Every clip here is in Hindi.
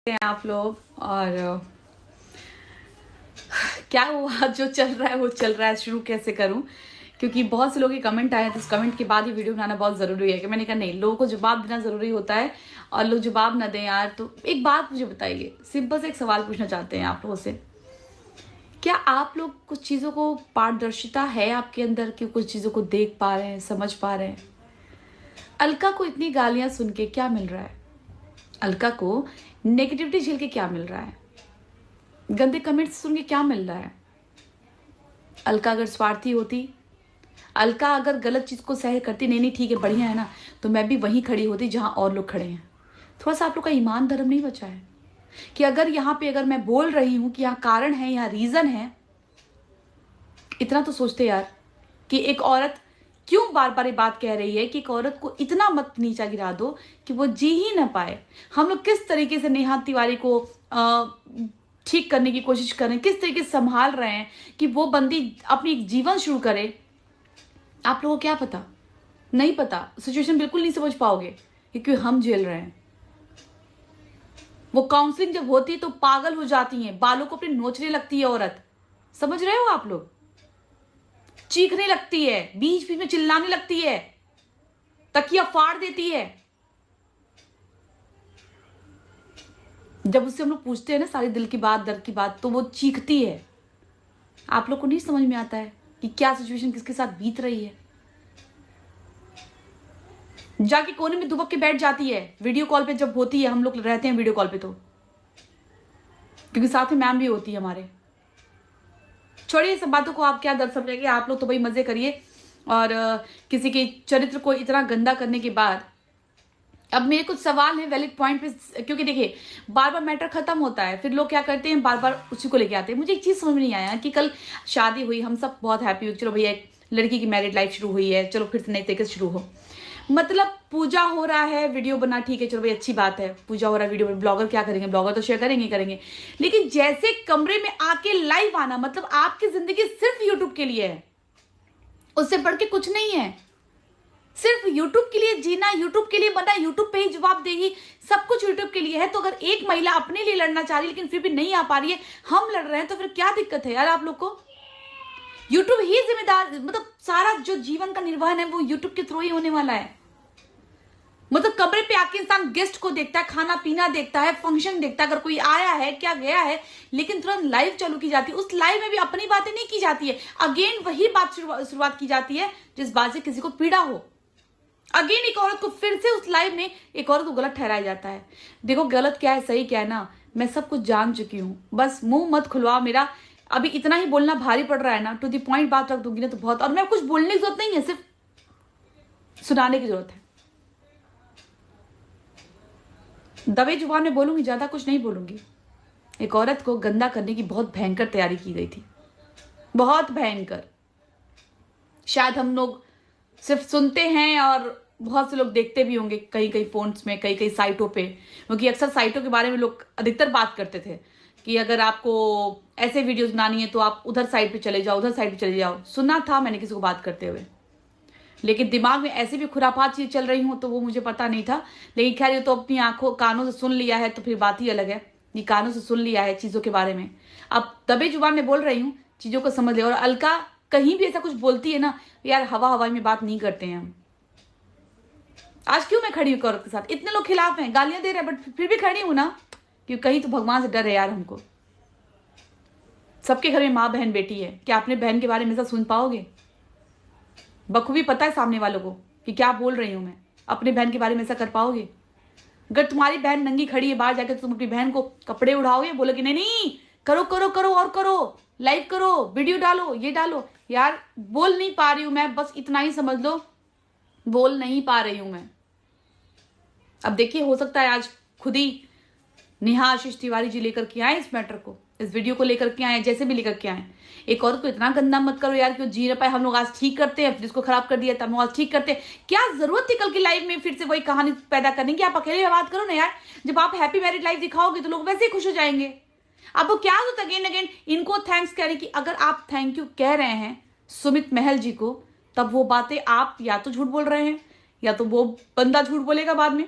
हैं आप लोग। और क्या हुआ, जो चल रहा है वो चल रहा है, शुरू कैसे करूं? क्योंकि बहुत से लोग के कमेंट आए हैं, तो उस कमेंट के बाद ही वीडियो बनाना बहुत ज़रूरी है। कि मैंने कहा नहीं, लोगों को जवाब देना ज़रूरी होता है, और लोग जवाब ना दें यार। तो एक बात मुझे बताइए, सिंपल से एक सवाल पूछना चाहते हैं आप लोगों से। क्या आप लोग कुछ चीज़ों को, पारदर्शिता है आपके अंदर कि कुछ चीज़ों को देख पा रहे हैं, समझ पा रहे हैं? अलका को इतनी गालियां सुन के क्या मिल रहा है? अलका को नेगेटिविटी झेल के क्या मिल रहा है? गंदे कमेंट्स सुन के क्या मिल रहा है? अलका अगर स्वार्थी होती, अलका अगर गलत चीज़ को सह करती, नहीं नहीं ठीक है बढ़िया है ना, तो मैं भी वहीं खड़ी होती जहां और लोग खड़े हैं। थोड़ा सा आप लोग का ईमान धर्म नहीं बचा है कि अगर यहाँ पे अगर मैं बोल रही हूँ कि यहाँ कारण है, यहाँ रीज़न है, इतना तो सोचते यार कि एक औरत क्यों बार बार ये बात कह रही है कि एक औरत को इतना मत नीचा गिरा दो कि वो जी ही ना पाए। हम लोग किस तरीके से नेहा तिवारी को ठीक करने की कोशिश कर रहे हैं, किस तरीके से संभाल रहे हैं कि वो बंदी अपनी एक जीवन शुरू करे। आप लोगों को क्या पता? नहीं पता, सिचुएशन बिल्कुल नहीं समझ पाओगे क्योंकि हम झेल रहे हैं। वो काउंसलिंग जब होती है तो पागल हो जाती हैं, बालों को अपने नोचने लगती है औरत। समझ रहे हो आप लोग? चीखने लगती है, बीच बीच में चिल्लाने लगती है, तकिया फाड़ देती है। जब उससे हम लोग पूछते हैं ना सारी दिल की बात, दर्द की बात, तो वो चीखती है। आप लोग को नहीं समझ में आता है कि क्या सिचुएशन किसके साथ बीत रही है। जाके कोने में दुबक के बैठ जाती है वीडियो कॉल पे, जब होती है, हम लोग रहते हैं वीडियो कॉल पे, तो क्योंकि साथ में मैम भी होती है हमारे। छोड़िए सब बातों को, आप क्या दर्द समझेंगे, आप लोग तो भाई मजे करिए। और किसी के चरित्र को इतना गंदा करने के बाद अब मेरे कुछ सवाल हैं वैलिड पॉइंट पे, क्योंकि देखिए बार बार मैटर खत्म होता है, फिर लोग क्या करते हैं, बार बार उसी को लेके आते हैं। मुझे एक चीज समझ में नहीं आया कि कल शादी हुई, हम सब बहुत हैप्पी हुए, चलो भैया एक लड़की की मैरिड लाइफ शुरू हुई है, चलो फिर से नई तरीके से शुरू हो। मतलब पूजा हो रहा है, वीडियो बना, ठीक है चलो भाई अच्छी बात है, पूजा हो रहा है वीडियो, ब्लॉगर क्या करेंगे, ब्लॉगर तो शेयर करेंगे करेंगे, लेकिन जैसे कमरे में आके लाइव आना, मतलब आपकी जिंदगी सिर्फ यूट्यूब के लिए है, उससे बढ़ के कुछ नहीं है। सिर्फ यूट्यूब के लिए जीना, यूट्यूब के लिए बना, यूट्यूब पे ही जवाब देगी, सब कुछ यूट्यूब के लिए है। तो अगर एक महिला अपने लिए लड़ना चाह रही है लेकिन फिर भी नहीं आ पा रही है, हम लड़ रहे हैं, तो फिर क्या दिक्कत है यार आप लोग को? यूट्यूब ही जिम्मेदार, मतलब सारा जो जीवन का निर्वहन है वो यूट्यूब के थ्रू ही होने वाला है। मतलब कमरे पे आके इंसान गेस्ट को देखता है, खाना पीना देखता है, फंक्शन देखता है, अगर कोई आया है क्या गया है, लेकिन तुरंत लाइव चालू की जाती है। उस लाइव में भी अपनी बातें नहीं की जाती है, अगेन वही बात शुरुआत की जाती है जिस बात से किसी को पीड़ा हो। अगेन एक औरत को फिर से उस लाइव में एक औरत को गलत ठहराया जाता है। देखो गलत क्या है सही क्या है ना, मैं सब कुछ जान चुकी हूँ, बस मुंह मत खुलवा मेरा। अभी इतना ही बोलना भारी पड़ रहा है ना, टू दी पॉइंट बात रख दूंगी ना तो बहुत, और मैं कुछ बोलने की जरूरत नहीं है, सिर्फ सुनाने की जरूरत है। दबे जुबान में बोलूंगी, ज्यादा कुछ नहीं बोलूंगी। एक औरत को गंदा करने की बहुत भयंकर तैयारी की गई थी, बहुत भयंकर। शायद हम लोग सिर्फ सुनते हैं और बहुत से लोग देखते भी होंगे कई कई फोन्स में, कई कई साइटों पे, क्योंकि अक्सर साइटों के बारे में लोग अधिकतर बात करते थे कि अगर आपको ऐसे वीडियोस बनानी है तो आप उधर साइड पे चले जाओ, उधर साइड पे चले जाओ। सुना था मैंने किसी को बात करते हुए, लेकिन दिमाग में ऐसी भी खुरापात चीज चल रही हूँ तो वो मुझे पता नहीं था। लेकिन खैर ये तो अपनी आंखों कानों से सुन लिया है तो फिर बात ही अलग है। ये कानों से सुन लिया है चीजों के बारे में, अब दबे जुबान में बोल रही हूँ, चीजों को समझ ले। और अलका कहीं भी ऐसा कुछ बोलती है ना यार, हवा हवाई में बात नहीं करते हैं हम। आज क्यों मैं खड़ी हूँ औरत के साथ, इतने लोग खिलाफ हैं, गालियां दे रहे हैं, बट फिर भी खड़ी हूं ना, क्योंकि कहीं तो भगवान से डर है यार हमको। सबके घर में माँ बहन बेटी है, क्या अपने बहन के बारे में ऐसा सुन पाओगे? बखूबी पता है सामने वालों को कि क्या बोल रही हूं मैं, अपने बहन के बारे में ऐसा कर पाओगे? अगर तुम्हारी बहन नंगी खड़ी है बाहर जाकर, तुम अपनी बहन को कपड़े उड़ाओगे, बोलोगे नहीं नहीं करो करो करो और करो, लाइव करो, वीडियो डालो, ये डालो? यार बोल नहीं पा रही हूं मैं, बस इतना ही समझ लो, बोल नहीं पा रही हूं मैं। अब देखिए हो सकता है आज खुद ही नेहा आशीष तिवारी जी लेकर के आए इस मैटर को, इस वीडियो को लेकर के आए, जैसे भी लेकर के आए। एक औरत को इतना गंदा मत करो यार, क्यों जी ना पाए। हम लोग आज ठीक करते हैं, फिर इसको खराब कर दिया तब हम आज ठीक करते हैं। क्या जरूरत थी कल की लाइव में फिर से वही कहानी पैदा करने की? आप अकेले बात करो ना यार, जब आप हैप्पी मैरिड लाइफ दिखाओगे तो लोग वैसे ही खुश हो जाएंगे। आपको क्या जरूरत अगेन अगेन इनको थैंक्स कहने की? अगर आप थैंक यू कह रहे हैं सुमित महल जी को, तब वो बातें आप या तो झूठ बोल रहे हैं या तो वो बंदा झूठ बोलेगा बाद में।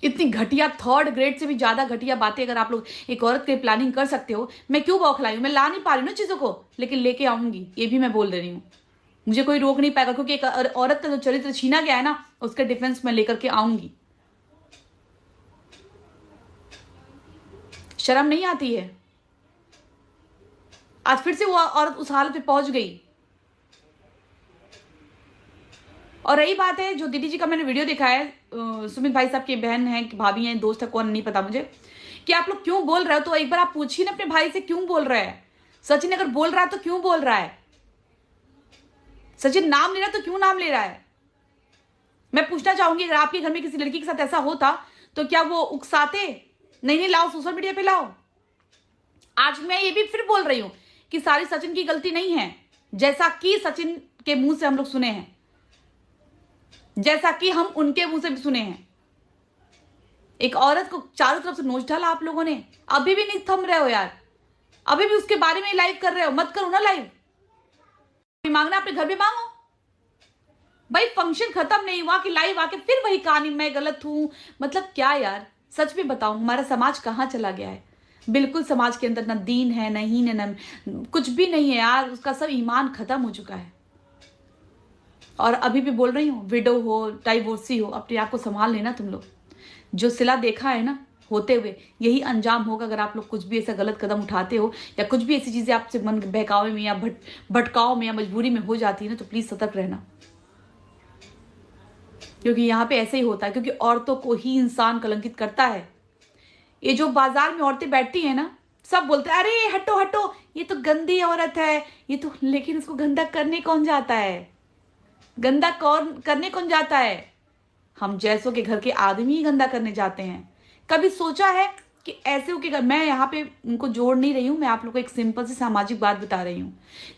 इतनी घटिया, थर्ड ग्रेड से भी ज्यादा घटिया बातें अगर आप लोग एक औरत के प्लानिंग कर सकते हो, मैं क्यों बौखलाई हूं? मैं ला नहीं पा रही हूँ ना चीजों को, लेकिन लेके आऊंगी, ये भी मैं बोल दे रही हूँ। मुझे कोई रोक नहीं पाएगा, क्योंकि एक औरत का जो चरित्र छीना गया है ना, उसके डिफेंस में लेकर के आऊंगी। शर्म नहीं आती है? आज फिर से वो औरत उस हालत पे पहुंच गई। और रही बात है जो दीदी जी का मैंने वीडियो देखा है, सुमित भाई साहब की बहन है कि भाभी है, दोस्त है, कौन नहीं पता मुझे, कि आप लोग क्यों बोल रहे हो, तो एक बार आप पूछिए ना अपने भाई से क्यों बोल रहे हैं। सचिन अगर बोल रहा है तो क्यों बोल रहा है? सचिन नाम ले रहा है तो क्यों नाम ले रहा है? मैं पूछना चाहूंगी, अगर आपके घर में किसी लड़की के साथ ऐसा होता तो क्या वो उकसाते, नहीं नहीं लाओ सोशल मीडिया पे लाओ? आज मैं ये भी फिर बोल रही हूं कि सारी सचिन की गलती नहीं है, जैसा कि सचिन के मुंह से हम लोग सुने हैं, जैसा कि हम उनके मुंह से भी सुने हैं। एक औरत को चारों तरफ से नोच डाला आप लोगों ने, अभी भी नहीं थम रहे हो यार, अभी भी उसके बारे में लाइव कर रहे हो। मत करो ना लाइव, मांगना अपने घर में मांगो भाई। फंक्शन खत्म नहीं हुआ कि लाइव आके फिर वही कहानी, मैं गलत हूं। मतलब क्या यार, सच में बताऊं, हमारा समाज कहाँ चला गया है? बिल्कुल समाज के अंदर ना दीन है, ना हीन है, ना कुछ भी नहीं है यार, उसका सब ईमान खत्म हो चुका है। और अभी भी बोल रही हूँ, विडो हो, डाइवोर्सी हो, अपने आप को संभाल लेना तुम लोग। जो सिला देखा है ना होते हुए, यही अंजाम होगा अगर आप लोग कुछ भी ऐसा गलत कदम उठाते हो, या कुछ भी ऐसी चीजें आपसे मन बहकावे में या भटकाव में या मजबूरी में हो जाती है ना, तो प्लीज सतर्क रहना, क्योंकि यहाँ पे ऐसे ही होता है। क्योंकि औरतों को ही इंसान कलंकित करता है। ये जो बाजार में औरतें बैठती हैं ना, सब बोलते हैं अरे हटो हटो, ये तो गंदी औरत है, ये तो, लेकिन उसको गंदा करने कौन जाता है? गंदा कौन करने कौन जाता है? हम जैसों के घर के आदमी ही गंदा करने जाते हैं। कभी सोचा है कि ऐसे के घर, मैं यहाँ पे उनको जोड़ नहीं रही हूँ, मैं आप लोग को एक सिंपल सी सामाजिक बात बता रही हूँ।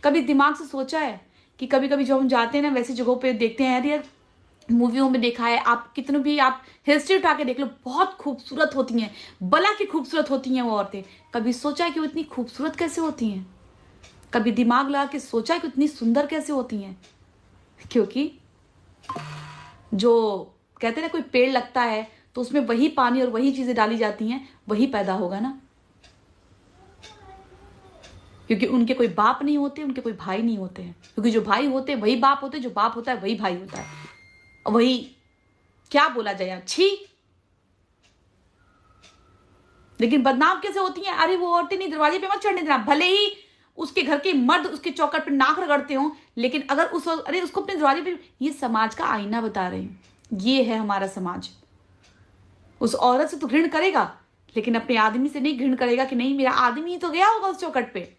कभी दिमाग से सोचा है कि कभी कभी जब हम जाते हैं ना वैसी जगहों पे, देखते हैं यार, मूवियों में देखा है, आप कितने भी आप हिस्ट्री उठा के देख लो, बहुत खूबसूरत होती हैं, बला की खूबसूरत होती हैं वो औरतें। कभी सोचा है कि वो इतनी खूबसूरत कैसे होती हैं? कभी दिमाग लगा के सोचा है कि इतनी सुंदर कैसे होती हैं? क्योंकि जो कहते हैं ना, कोई पेड़ लगता है तो उसमें वही पानी और वही चीजें डाली जाती हैं, वही पैदा होगा ना। क्योंकि उनके कोई बाप नहीं होते, उनके कोई भाई नहीं होते हैं। क्योंकि जो भाई होते हैं वही बाप होते हैं, जो बाप होता है वही भाई होता है। और वही क्या बोला जाए, अच्छी, लेकिन बदनाम कैसे होती हैं? अरे वो औरतें नहीं, दरवाजे पे मत चढ़ने देना, भले ही उसके घर के मर्द उसके चौकट पे नाक रगड़ते हो, लेकिन अगर अरे उसको अपने दरवाजे पे, ये समाज का आईना बता रहे हैं, ये है हमारा समाज। उस औरत से तो घृण करेगा, लेकिन अपने आदमी से नहीं घृण करेगा कि नहीं मेरा आदमी ही तो गया होगा उस चौकट पे।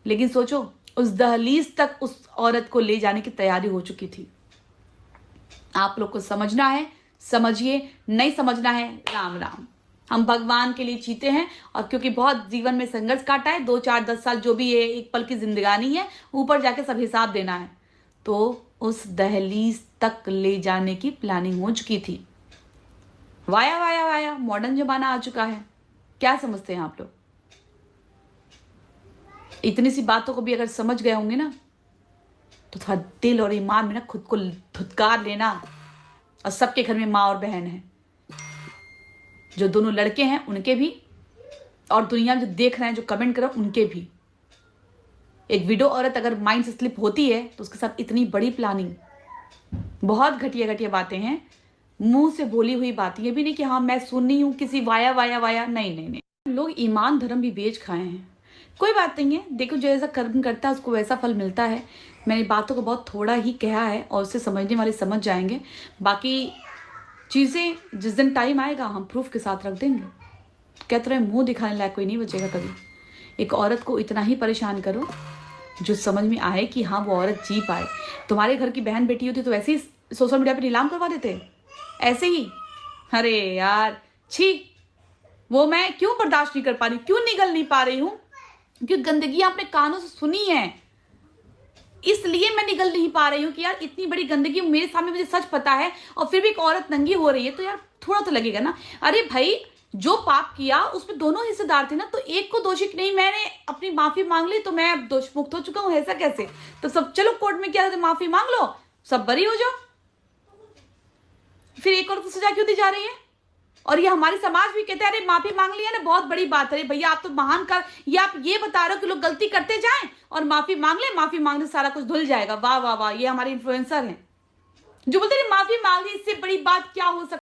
लेकिन सोचो, उस दहलीज तक उस औरत को ले जाने की तैयारी हो चुकी थी। आप लोग को समझना है, समझिए, नहीं समझना है, राम राम। हम भगवान के लिए जीते हैं, और क्योंकि बहुत जीवन में संघर्ष काटा है, 2 4 10 साल जो भी है, एक पल की जिंदगानी है, ऊपर जाके सब हिसाब देना है। तो उस दहलीज तक ले जाने की प्लानिंग हो चुकी थी। वाया वाया वाया, मॉडर्न जमाना आ चुका है। क्या समझते हैं आप लोग? इतनी सी बातों को भी अगर समझ गए होंगे ना, तो थोड़ा दिल और ईमान में ना खुद को धुतकार लेना। और सबके घर में माँ और बहन है, जो दोनों लड़के हैं उनके भी, और दुनिया में जो देख रहे हैं, जो कमेंट कर रहे हैं उनके भी। एक विडो औरत अगर माइंड से स्लिप होती है तो उसके साथ इतनी बड़ी प्लानिंग, बहुत घटिया घटिया बातें हैं, मुंह से बोली हुई बातें। ये भी नहीं कि हाँ मैं सुन हूं किसी वाया वाया वाया, नहीं नहीं नहीं। लोग ईमान धर्म भी बेच खाए हैं। कोई बात नहीं है, देखो जो ऐसा कर्म करता है उसको वैसा फल मिलता है। मैंने बातों को बहुत थोड़ा ही कहा है, और उसे समझने वाले समझ जाएंगे। बाकी चीज़ें जिस दिन टाइम आएगा हम प्रूफ के साथ रख देंगे। कहते रहे मुंह दिखाने लायक कोई नहीं बचेगा कभी। एक औरत को इतना ही परेशान करो जो समझ में आए कि हाँ वो औरत जी पाए। तुम्हारे घर की बहन बेटी होती तो ऐसे ही सोशल मीडिया पे नीलाम करवा देते, ऐसे ही। अरे यार छी, वो मैं क्यों बर्दाश्त नहीं कर पा रही, क्यों निगल नहीं पा रही हूँ? क्योंकि गंदगी आपने कानों से सुनी है, इसलिए मैं निगल नहीं पा रही हूँ कि यार इतनी बड़ी गंदगी मेरे सामने, मुझे सच पता है, और फिर भी एक औरत नंगी हो रही है, तो यार थोड़ा तो लगेगा ना। अरे भाई जो पाप किया उसमें दोनों हिस्सेदार थे ना, तो एक को दोषी नहीं, मैंने अपनी माफी मांग ली तो मैं अब दोष मुक्त हो चुका हूँ, ऐसा कैसे? तो सब चलो कोर्ट में क्या माफी मांग लो, सब बरी हो जाओ। फिर एक और को सजा क्यों दी जा रही है? और ये हमारी समाज भी कहते हैं अरे माफी मांग लिया ना, बहुत बड़ी बात है। भैया आप तो महान कर, ये आप ये बता रहे हो कि लोग गलती करते जाएं और माफी मांग ले, माफी मांगने से सारा कुछ धुल जाएगा। वाह वाह वाह, ये हमारे इन्फ्लुएंसर हैं जो बोलते हैं माफी मांग ली, इससे बड़ी बात क्या हो सकती